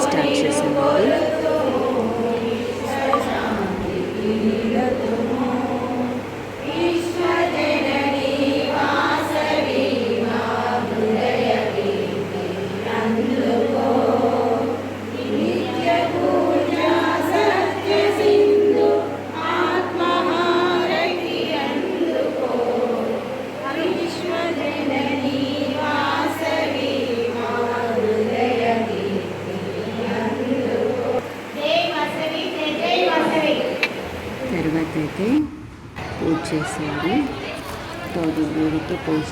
Start చేశాను. తర్వాత అయితే పూజ చేశారు. తోడుగుడికి పూజ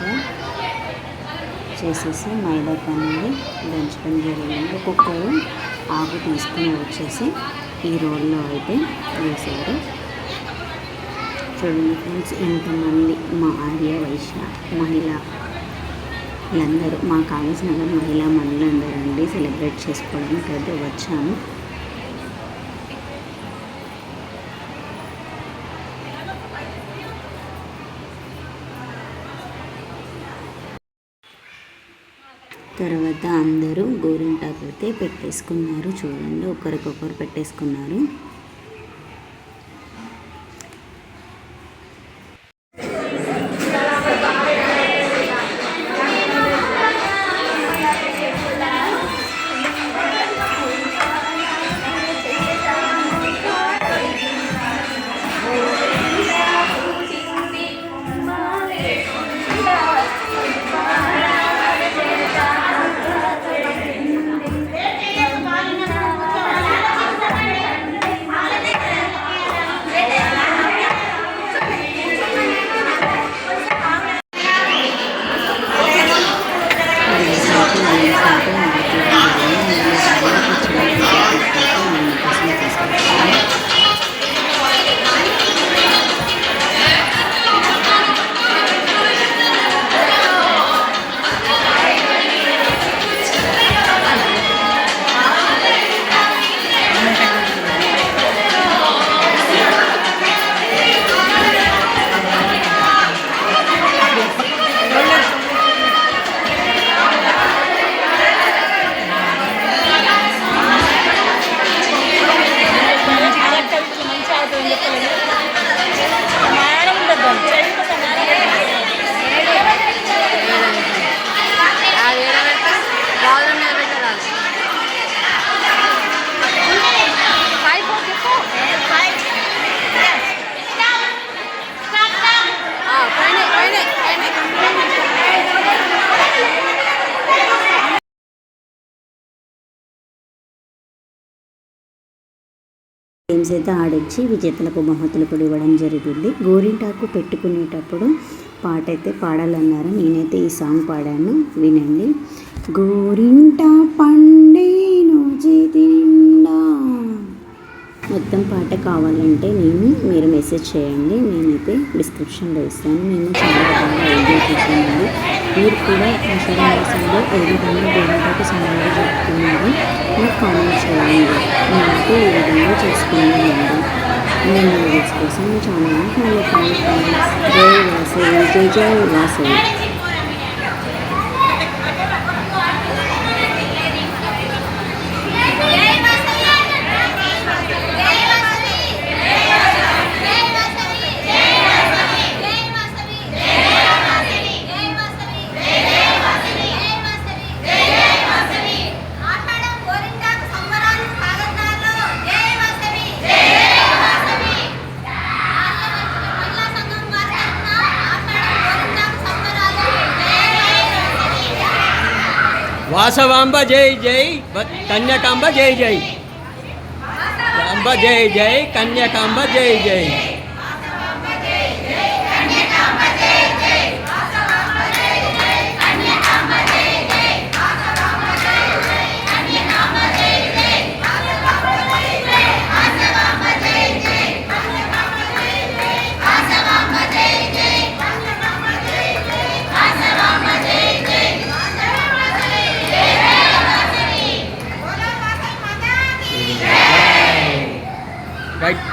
చేసేసి మైదా అనేది దంచడం జరిగింది. ఒక్కొక్కరు ఆకు తీసుకుని వచ్చేసి ఈ రోల్లో అయితే వేశారు. చూడండి ఫ్రెండ్స్, ఎంతమంది మా ఆర్య వైశ్య మహిళలందరూ, మా కాలేజ్ నగర్ మహిళా మనులందరూ అండి సెలబ్రేట్ చేసుకోవడానికి అయితే వచ్చాము. తర్వాత అందరూ గోరింటాకు అయితే పెట్టేసుకున్నారు. చూడండి, ఒకరికొకరు పెట్టేసుకున్నారు. గేమ్స్ అయితే ఆడించి విజేతలకు బహుమతులు కూడా ఇవ్వడం జరుగుతుంది. గోరింటాకు పెట్టుకునేటప్పుడు పాట అయితే పాడాలన్నారు. నేనైతే ఈ సాంగ్ పాడాను, వినండి. గోరింట పండేను చేతి నిండా. మొత్తం పాట కావాలంటే మీరు మెసేజ్ చేయండి, నేనైతే డిస్క్రిప్షన్లో ఇస్తాను. మేము చాలా బాగా ఎంజాయ్ చేసామండి. మీరు కూడా ఆషాఢ మాసంలో ఏ విధంగా గోరింటాకు సంబరాలు జరుపుకున్నారు నాకు కామెంట్ చేయండి. నాకు ఈ విధంగా చేసుకున్నానండి. నేను వీడియోస్ కోసం మీ ఛానల్ని ఫాలో చేయండి. జై వాసవి, జై జై వాసవి. వాసవాంబ జై జై, కన్యకాంబ జై జై, అంబ జై జై, కన్యకాంబ జై జై. రైట్